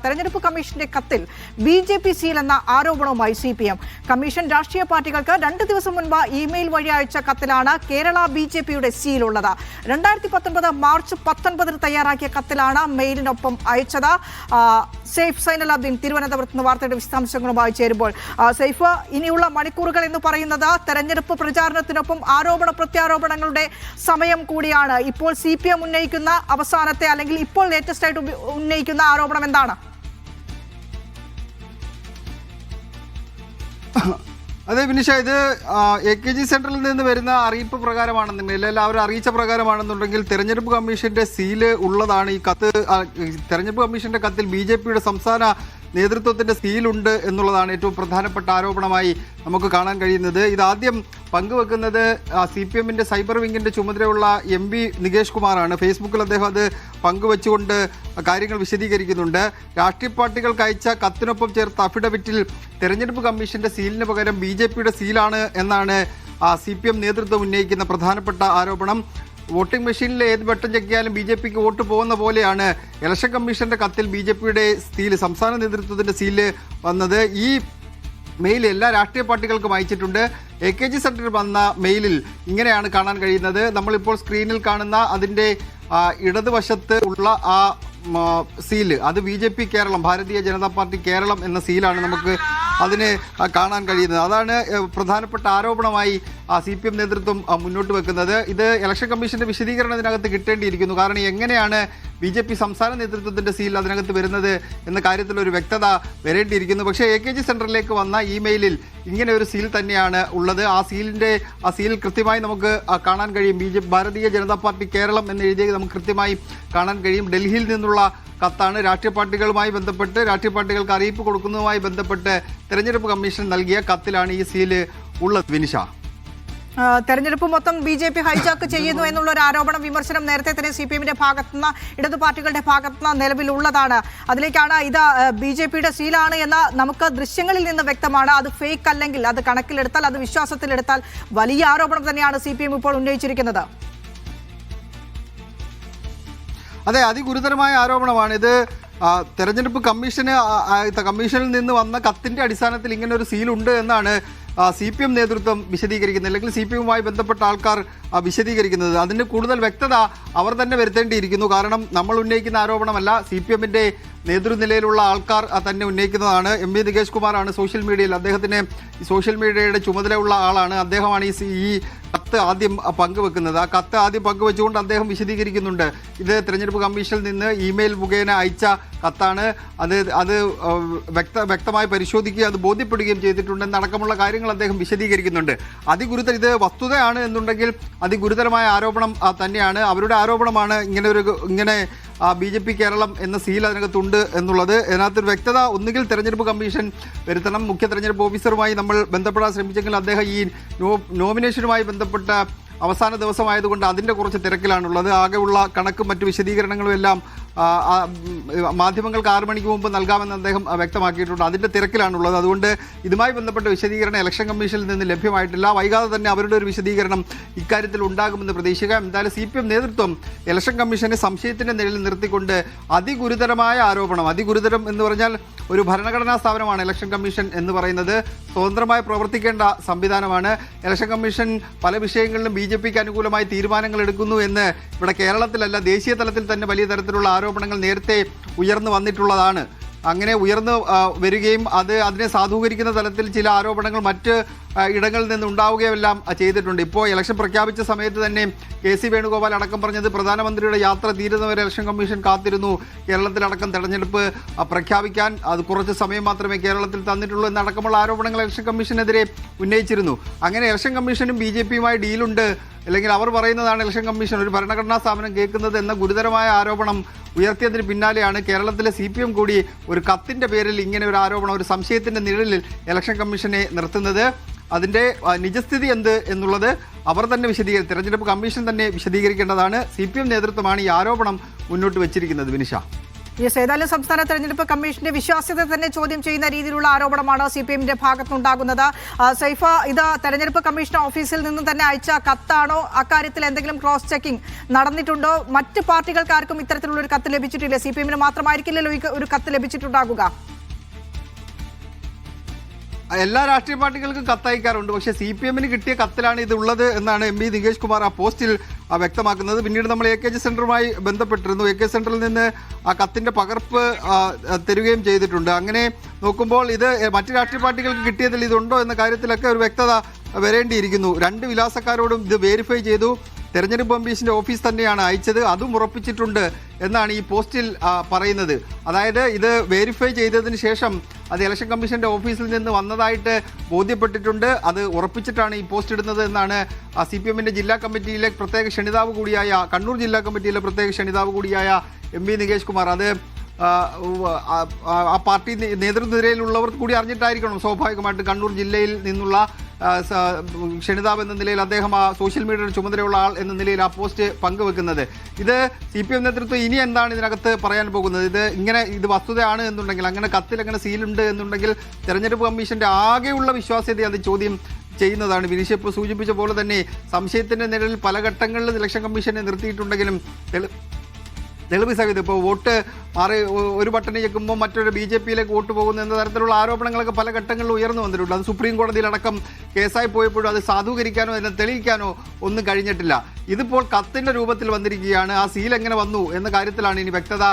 തെരഞ്ഞെടുപ്പ് കമ്മീഷന്റെ കത്തിൽ BJP സീൽ എന്ന ആരോപണവുമായി CPM. കമ്മീഷൻ രാഷ്ട്രീയ പാർട്ടികൾക്ക് 2 ദിവസം മുൻപ് ഇമെയിൽ വഴി അയച്ച കത്തിലാണ് കേരള BJPയുടെ സീൽ ഉള്ളത്. 2019 മാർച്ച് 19 തയ്യാറാക്കിയ കത്തിലാണ് മെയിലിനൊപ്പം അയച്ചത്. സെയ്ഫ് സൈനലാബ്ദീൻ തിരുവനന്തപുരത്ത് നിന്ന് വാർത്തയുടെ വിശദാംശങ്ങളുമായി ചേരുമ്പോൾ. സെയ്ഫ്, ഇനിയുള്ള മണിക്കൂറുകൾ എന്ന് പറയുന്നത് തെരഞ്ഞെടുപ്പ് പ്രചാരണത്തിനൊപ്പം ആരോപണ പ്രത്യാരോപണങ്ങളുടെ സമയം കൂടിയാണ്. ഇപ്പോൾ CPM ഉന്നയിക്കുന്ന അവസാനത്തെ അല്ലെങ്കിൽ ഇപ്പോൾ ലേറ്റസ്റ്റ് ആയിട്ട് ഉന്നയിക്കുന്ന ആരോപണം എന്താണ്? അതെ വിനിഷ, ഇത് AKG സെന്ററിൽ നിന്ന് വരുന്ന അറിയിപ്പ് പ്രകാരമാണെന്നുണ്ടെങ്കിൽ, എല്ലാവരും അറിയിച്ച പ്രകാരമാണെന്നുണ്ടെങ്കിൽ തെരഞ്ഞെടുപ്പ് കമ്മീഷന്റെ സീല് ഉള്ളതാണ് ഈ കത്ത്. തെരഞ്ഞെടുപ്പ് കമ്മീഷന്റെ കത്തിൽ BJPയുടെ സംസ്ഥാന നേതൃത്വത്തിന്റെ സീലുണ്ട് എന്നുള്ളതാണ് ഏറ്റവും പ്രധാനപ്പെട്ട ആരോപണമായി നമുക്ക് കാണാൻ കഴിയുന്നത്. ഇതാദ്യം പങ്കുവെക്കുന്നത് CPMന്റെ സൈബർ വിങ്ങിന്റെ ചുമതലയുള്ള MP നികേഷ് കുമാറാണ്. ഫേസ്ബുക്കിൽ അദ്ദേഹം അത് പങ്കുവെച്ചുകൊണ്ട് കാര്യങ്ങൾ വിശദീകരിക്കുന്നുണ്ട്. രാഷ്ട്രീയ പാർട്ടികൾക്ക് അയച്ച കത്തിനൊപ്പം ചേർത്ത അഫിഡവിറ്റിൽ തെരഞ്ഞെടുപ്പ് കമ്മീഷന്റെ സീലിന് പകരം BJPയുടെ സീലാണ് എന്നാണ് CPM നേതൃത്വം ഉന്നയിക്കുന്ന പ്രധാനപ്പെട്ട ആരോപണം. വോട്ടിംഗ് മെഷീനിൽ ഏത് ബട്ടൺ ചെക്കിയാലും BJPക്ക് വോട്ട് പോകുന്ന പോലെയാണ് ഇലക്ഷൻ കമ്മീഷന്റെ കത്തിൽ BJPയുടെ സീല്, സംസ്ഥാന നേതൃത്വത്തിന്റെ സീല് വന്നത്. ഈ മെയിൽ എല്ലാ രാഷ്ട്രീയ പാർട്ടികൾക്കും അയച്ചിട്ടുണ്ട്. AKG സെന്ററിൽ വന്ന മെയിലിൽ ഇങ്ങനെയാണ് കാണാൻ കഴിയുന്നത്. നമ്മളിപ്പോൾ സ്ക്രീനിൽ കാണുന്ന അതിൻ്റെ ഇടതുവശത്ത് ഉള്ള ആ സീല്, അത് BJP കേരളം, ഭാരതീയ ജനതാ പാർട്ടി കേരളം എന്ന സീലാണ് നമുക്ക് അതിന് കാണാൻ കഴിയുന്നത്. അതാണ് പ്രധാനപ്പെട്ട ആരോപണമായി CPM നേതൃത്വം മുന്നോട്ട് വെക്കുന്നത്. ഇത് ഇലക്ഷൻ കമ്മീഷന്റെ വിശദീകരണം ഇതിനകത്ത് കിട്ടേണ്ടിയിരിക്കുന്നു. കാരണം എങ്ങനെയാണ് BJP സംസ്ഥാന നേതൃത്വത്തിന്റെ സീൽ അതിനകത്ത് വരുന്നത് എന്ന കാര്യത്തിൽ ഒരു വ്യക്തത വരേണ്ടിയിരിക്കുന്നു. പക്ഷേ AKG സെന്ററിലേക്ക് വന്ന ഇമെയിലിൽ ഇങ്ങനെ ഒരു സീൽ തന്നെയാണ് ഉള്ളത്. ആ സീൽ കൃത്യമായി നമുക്ക് കാണാൻ കഴിയും. ഭാരതീയ ജനതാ പാർട്ടി കേരളം എന്ന് എഴുതിയത് നമുക്ക് കൃത്യമായി കാണാൻ കഴിയും. ഡൽഹിയിൽ നിന്നുള്ള കത്താണ്. രാഷ്ട്രീയ പാർട്ടികളുമായി ബന്ധപ്പെട്ട്, രാഷ്ട്രീയ പാർട്ടികൾക്ക് അറിയിപ്പ് കൊടുക്കുന്നതുമായി ബന്ധപ്പെട്ട് തെരഞ്ഞെടുപ്പ് കമ്മീഷൻ നൽകിയ കത്തിലാണ് ഈ സീല് ഉള്ളത്. വിനിഷ, തെരഞ്ഞെടുപ്പ് മൊത്തം BJP ഹൈജാക്ക് ചെയ്യുന്നു എന്നുള്ള ഒരു ആരോപണം, വിമർശനം നേരത്തെ തന്നെ CPMന്റെ ഭാഗത്തുനിന്ന്, ഇടതു പാർട്ടികളുടെ ഭാഗത്തുനിന്ന് നിലവിലുള്ളതാണ്. അതിലേക്കാണ് ഇത് BJPയുടെ സീലാണ് എന്ന് നമുക്ക് ദൃശ്യങ്ങളിൽ നിന്ന് വ്യക്തമാണ്. അത് ഫേക്ക് അല്ലെങ്കിൽ, അത് കണക്കിലെടുത്താൽ, അത് വിശ്വാസത്തിലെടുത്താൽ വലിയ ആരോപണം തന്നെയാണ് CPM ഇപ്പോൾ ഉന്നയിച്ചിരിക്കുന്നത്. അതെ, അതിഗുരുതരമായ ആരോപണമാണ് ഇത്. തെരഞ്ഞെടുപ്പ് കമ്മീഷനിൽ നിന്ന് വന്ന കത്തിന്റെ അടിസ്ഥാനത്തിൽ ഇങ്ങനെ ഒരു സീലുണ്ട് എന്നാണ് CPM നേതൃത്വം വിശദീകരിക്കുന്നത്, അല്ലെങ്കിൽ CPMുമായി ബന്ധപ്പെട്ട ആൾക്കാർ വിശദീകരിക്കുന്നത്. അതിന് കൂടുതൽ വ്യക്തത അവർ തന്നെ വരുത്തേണ്ടിയിരിക്കുന്നു. കാരണം നമ്മൾ ഉന്നയിക്കുന്ന ആരോപണമല്ല, CPMന്റെ നേതൃനിലയിലുള്ള ആൾക്കാർ തന്നെ ഉന്നയിക്കുന്നതാണ്. MP നികേഷ് കുമാറാണ് സോഷ്യൽ മീഡിയയിൽ, അദ്ദേഹത്തിന് സോഷ്യൽ മീഡിയയുടെ ചുമതലയുള്ള ആളാണ്. അദ്ദേഹമാണ് ഈ കത്ത് ആദ്യം പങ്കുവെക്കുന്നത്. ആ കത്ത് ആദ്യം പങ്കുവെച്ചുകൊണ്ട് അദ്ദേഹം വിശദീകരിക്കുന്നുണ്ട്, ഇത് തെരഞ്ഞെടുപ്പ് കമ്മീഷനിൽ നിന്ന് ഇമെയിൽ മുഖേന അയച്ച കത്താണ്, അത് വ്യക്തമായി പരിശോധിക്കുകയും അത് ബോധ്യപ്പെടുകയും ചെയ്തിട്ടുണ്ടെന്നടക്കമുള്ള കാര്യങ്ങൾ അദ്ദേഹം വിശദീകരിക്കുന്നുണ്ട്. ഇത് വസ്തുതയാണ് എന്നുണ്ടെങ്കിൽ അതിഗുരുതരമായ ആരോപണം തന്നെയാണ്. അവരുടെ ആരോപണമാണ് ഇങ്ങനെ BJP കേരളം എന്ന സീൽ അതിനകത്തുണ്ട് എന്നുള്ളത്. ഇതിനകത്തൊരു വ്യക്തത ഒന്നുകിൽ തെരഞ്ഞെടുപ്പ് കമ്മീഷൻ വരുത്തണം. മുഖ്യ തെരഞ്ഞെടുപ്പ് ഓഫീസറുമായി നമ്മൾ ബന്ധപ്പെടാൻ ശ്രമിച്ചെങ്കിൽ അദ്ദേഹം ഈ നോമിനേഷനുമായി ബന്ധപ്പെട്ട അവസാന ദിവസമായതുകൊണ്ട് അതിൻ്റെ കുറച്ച് തിരക്കിലാണുള്ളത്. ആകെയുള്ള കണക്കും മറ്റു വിശദീകരണങ്ങളും എല്ലാം മാധ്യമങ്ങൾക്ക് 6 മണിക്ക് മുമ്പ് നൽകാമെന്ന് അദ്ദേഹം വ്യക്തമാക്കിയിട്ടുണ്ട്. അതിൻ്റെ തിരക്കിലാണുള്ളത്. അതുകൊണ്ട് ഇതുമായി ബന്ധപ്പെട്ട വിശദീകരണം ഇലക്ഷൻ കമ്മീഷനിൽ നിന്ന് ലഭ്യമായിട്ടില്ല. വൈകാതെ തന്നെ അവരുടെ ഒരു വിശദീകരണം ഇക്കാര്യത്തിൽ ഉണ്ടാകുമെന്ന് പ്രതീക്ഷിക്കാം. എന്തായാലും CPM നേതൃത്വം ഇലക്ഷൻ കമ്മീഷനെ സംശയത്തിൻ്റെ നിഴലിൽ നിർത്തിക്കൊണ്ട് അതിഗുരുതരമായ ആരോപണം, അതിഗുരുതരം എന്ന് പറഞ്ഞാൽ ഒരു ഭരണഘടനാ സ്ഥാപനമാണ് ഇലക്ഷൻ കമ്മീഷൻ എന്ന് പറയുന്നത്, സ്വതന്ത്രമായി പ്രവർത്തിക്കേണ്ട സംവിധാനമാണ്. ഇലക്ഷൻ കമ്മീഷൻ പല വിഷയങ്ങളിലും BJPക്ക് അനുകൂലമായി തീരുമാനങ്ങൾ എടുക്കുന്നു എന്ന് ഇവിടെ കേരളത്തിലല്ല, ദേശീയ തലത്തിൽ തന്നെ വലിയ തരത്തിലുള്ള ആരോപണങ്ങൾ നേരത്തെ ഉയർന്നു വന്നിട്ടുള്ളതാണ്. അങ്ങനെ ഉയർന്നു വരികയും അതിനെ സാധൂകരിക്കുന്ന തലത്തിൽ ചില ആരോപണങ്ങൾ മറ്റ് ഇടങ്ങളിൽ നിന്ന് ഉണ്ടാവുകയെല്ലാം ചെയ്തിട്ടുണ്ട്. ഇപ്പോൾ ഇലക്ഷൻ പ്രഖ്യാപിച്ച സമയത്ത് തന്നെ KC വേണുഗോപാൽ അടക്കം പറഞ്ഞത് പ്രധാനമന്ത്രിയുടെ യാത്ര തീരുന്നവരെ ഇലക്ഷൻ കമ്മീഷൻ കാത്തിരുന്നു, കേരളത്തിലടക്കം തെരഞ്ഞെടുപ്പ് പ്രഖ്യാപിക്കാൻ അത് കുറച്ച് സമയം മാത്രമേ കേരളത്തിൽ തന്നിട്ടുള്ളൂ എന്നടക്കമുള്ള ആരോപണങ്ങൾ ഇലക്ഷൻ കമ്മീഷനെതിരെ ഉന്നയിച്ചിരുന്നു. അങ്ങനെ ഇലക്ഷൻ കമ്മീഷനും BJPയുമായി ഡീലുണ്ട്, അല്ലെങ്കിൽ അവർ പറയുന്നതാണ് ഇലക്ഷൻ കമ്മീഷൻ ഒരു ഭരണഘടനാ സ്ഥാപനം കേൾക്കുന്നത് എന്ന ഗുരുതരമായ ആരോപണം ഉയർത്തിയതിന് പിന്നാലെയാണ് കേരളത്തിലെ CPM കൂടി ഒരു കത്തിൻ്റെ പേരിൽ ഇങ്ങനെ ഒരു ആരോപണം, ഒരു സംശയത്തിൻ്റെ നിഴലിൽ ഇലക്ഷൻ കമ്മീഷനെ നിർത്തുന്നത്. അതിൻ്റെ നിജസ്ഥിതി എന്ത് എന്നുള്ളത് അവർ തന്നെ തെരഞ്ഞെടുപ്പ് കമ്മീഷൻ തന്നെ വിശദീകരിക്കേണ്ടതാണ്. CPM നേതൃത്വമാണ് ഈ ആരോപണം മുന്നോട്ട് വെച്ചിരിക്കുന്നത്. വിനിഷ. യെസ്, ഏതായാലും സംസ്ഥാന തെരഞ്ഞെടുപ്പ് കമ്മീഷന്റെ വിശ്വാസ്യത തന്നെ ചോദ്യം ചെയ്യുന്ന രീതിയിലുള്ള ആരോപണമാണ് CPM-ന്റെ ഭാഗത്തുനിന്നുണ്ടാകുന്നത്. സൈഫ, ഇത് തെരഞ്ഞെടുപ്പ് കമ്മീഷൻ ഓഫീസിൽ നിന്ന് തന്നെ അയച്ച കത്താണോ? അക്കാര്യത്തിൽ എന്തെങ്കിലും ക്രോസ് ചെക്കിംഗ് നടന്നിട്ടുണ്ടോ? മറ്റ് പാർട്ടികൾക്കാർക്കും ഇത്തരത്തിലുള്ള ഒരു കത്ത് ലഭിച്ചിട്ടില്ല? CPM-ന് മാത്രമായിരിക്കില്ലല്ലോ ഈ ഒരു കത്ത് ലഭിച്ചിട്ടുണ്ടാകുക. എല്ലാ രാഷ്ട്രീയ പാർട്ടികൾക്കും കത്തയക്കാറുണ്ട്. പക്ഷേ CPM-ന് കിട്ടിയ കത്തിലാണ് ഇത് ഉള്ളത് എന്നാണ് MP നികേഷ് കുമാർ ആ പോസ്റ്റിൽ വ്യക്തമാക്കുന്നത്. പിന്നീട് നമ്മൾ AKG സെന്ററുമായി ബന്ധപ്പെട്ടിരുന്നു. AKG സെന്ററിൽ നിന്ന് ആ കത്തിന്റെ പകർപ്പ് തരികയും ചെയ്തിട്ടുണ്ട്. അങ്ങനെ നോക്കുമ്പോൾ ഇത് മറ്റ് രാഷ്ട്രീയ പാർട്ടികൾക്ക് കിട്ടിയതിൽ ഇതുണ്ടോ എന്ന കാര്യത്തിലൊക്കെ ഒരു വ്യക്തത വരേണ്ടിയിരിക്കുന്നു. 2 വിലാസക്കാരോടും ഇത് വെരിഫൈ ചെയ്തു. തെരഞ്ഞെടുപ്പ് കമ്മീഷന്റെ ഓഫീസ് തന്നെയാണ് അയച്ചത്, അതും ഉറപ്പിച്ചിട്ടുണ്ട് എന്നാണ് ഈ പോസ്റ്റിൽ പറയുന്നത്. അതായത് ഇത് വെരിഫൈ ചെയ്തതിന് ശേഷം അത് ഇലക്ഷൻ കമ്മീഷന്റെ ഓഫീസിൽ നിന്ന് വന്നതായിട്ട് ബോധ്യപ്പെട്ടിട്ടുണ്ട്. അത് ഉറപ്പിച്ചിട്ടാണ് ഈ പോസ്റ്റ് ഇടുന്നത് എന്നാണ് CPM-ന്റെ ജില്ലാ കമ്മിറ്റിയിലെ പ്രത്യേക ക്ഷണിതാവ് കൂടിയായ കണ്ണൂർ ജില്ലാ കമ്മിറ്റിയിലെ പ്രത്യേക ക്ഷണിതാവ് കൂടിയായ MP നികേഷ് കുമാർ അത് ആ പാർട്ടി നേതൃനിരയിലുള്ളവർക്ക് കൂടി അറിഞ്ഞിട്ടായിരിക്കണം സ്വാഭാവികമായിട്ട് കണ്ണൂർ ജില്ലയിൽ നിന്നുള്ള ക്ഷണിതാവ് എന്ന നിലയിൽ അദ്ദേഹം ആ സോഷ്യൽ മീഡിയയുടെ ചുമതലയുള്ള ആൾ എന്ന നിലയിൽ ആ പോസ്റ്റ് പങ്കുവെക്കുന്നത്. ഇത് CPM നേതൃത്വം ഇനി എന്താണ് ഇതിനകത്ത് പറയാൻ പോകുന്നത്? ഇത് വസ്തുതയാണ് എന്നുണ്ടെങ്കിൽ, അങ്ങനെ കത്തിൽ അങ്ങനെ സീലുണ്ട് എന്നുണ്ടെങ്കിൽ തെരഞ്ഞെടുപ്പ് കമ്മീഷന്റെ ആകെയുള്ള വിശ്വാസ്യത അത് ചോദ്യം ചെയ്യുന്നതാണ്. വിനിഷ ഇപ്പോൾ സൂചിപ്പിച്ച പോലെ തന്നെ സംശയത്തിന്റെ നിഴലിൽ പല ഘട്ടങ്ങളിൽ ഇലക്ഷൻ കമ്മീഷനെ നിർത്തിയിട്ടുണ്ടെങ്കിലും തെളിവ് സഹിതം ഇപ്പോൾ വോട്ട് മാറി ഒരു ബട്ടൺ ഞെക്കുമ്പോൾ മറ്റൊരു BJP-യിലേക്ക് വോട്ട് പോകുന്നു എന്ന തരത്തിലുള്ള ആരോപണങ്ങളൊക്കെ പല ഘട്ടങ്ങളിൽ ഉയർന്നു വന്നിട്ടുണ്ട്. അത് സുപ്രീം കോടതിയിലടക്കം കേസായി പോയപ്പോഴും അത് സാധൂകരിക്കാനോ അതിനെ തെളിയിക്കാനോ ഒന്നും കഴിഞ്ഞിട്ടില്ല. ഇതിപ്പോൾ കത്തിന്റെ രൂപത്തിൽ വന്നിരിക്കുകയാണ്. ആ സീൽ എങ്ങനെ വന്നു എന്ന കാര്യത്തിലാണ് ഇനി വ്യക്തത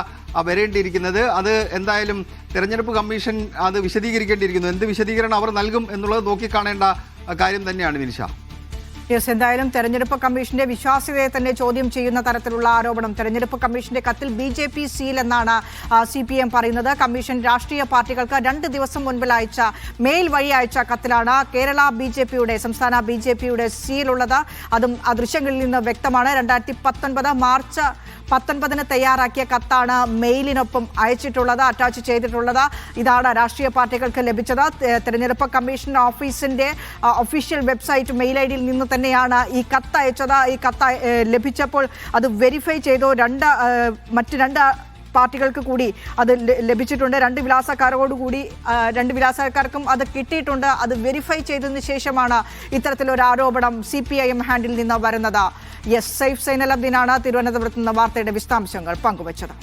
വരേണ്ടിയിരിക്കുന്നത്. അത് എന്തായാലും തെരഞ്ഞെടുപ്പ് കമ്മീഷൻ അത് വിശദീകരിക്കേണ്ടിയിരിക്കുന്നു. എന്ത് വിശദീകരണം അവർ നൽകും എന്നുള്ളത് നോക്കിക്കാണേണ്ട കാര്യം തന്നെയാണ് വിനിഷ. യെസ്, എന്തായാലും തെരഞ്ഞെടുപ്പ് കമ്മീഷന്റെ വിശ്വാസ്യതയെ തന്നെ ചോദ്യം ചെയ്യുന്ന തരത്തിലുള്ള ആരോപണം. തെരഞ്ഞെടുപ്പ് കമ്മീഷന്റെ കത്തിൽ BJP സീൽ എന്നാണ് CPM പറയുന്നത്. കമ്മീഷൻ രാഷ്ട്രീയ പാർട്ടികൾക്ക് 2 ദിവസം മുൻപിൽ അയച്ച മെയിൽ വഴി അയച്ച കത്തിലാണ് കേരള സംസ്ഥാന BJP-യുടെ സീലുള്ളത്. അതും ആ ദൃശ്യങ്ങളിൽ നിന്ന് വ്യക്തമാണ്. 2019 മാർച്ച് 19 തയ്യാറാക്കിയ കത്താണ് മെയിലിനൊപ്പം അയച്ചിട്ടുള്ളത്, അറ്റാച്ച് ചെയ്തിട്ടുള്ളത്. ഇതാണ് രാഷ്ട്രീയ പാർട്ടികൾക്ക് ലഭിച്ചത്. തെരഞ്ഞെടുപ്പ് കമ്മീഷൻ ഓഫീസിന്റെ ഒഫീഷ്യൽ വെബ്സൈറ്റ് മെയിൽ ID-യിൽ നിന്ന് തന്നെയാണ് ഈ കത്ത് അയച്ചത്. ഈ കത്ത് ലഭിച്ചപ്പോൾ അത് വെരിഫൈ ചെയ്തു. മറ്റ് 2 പാർട്ടികൾക്ക് കൂടി അത് ലഭിച്ചിട്ടുണ്ട്. 2 വിലാസക്കാരോടുകൂടി 2 വിലാസക്കാർക്കും അത് കിട്ടിയിട്ടുണ്ട്. അത് വെരിഫൈ ചെയ്തതിന് ശേഷമാണ് ഇത്തരത്തിലൊരു ആരോപണം CPIM ഹാൻഡിൽ നിന്ന് വരുന്നത്. യെസ്, സൈഫ് സൈനൽ അബ്ദീനാണ് തിരുവനന്തപുരത്ത് നിന്ന് വാർത്തയുടെ വിശദാംശങ്ങൾ പങ്കുവച്ചത്.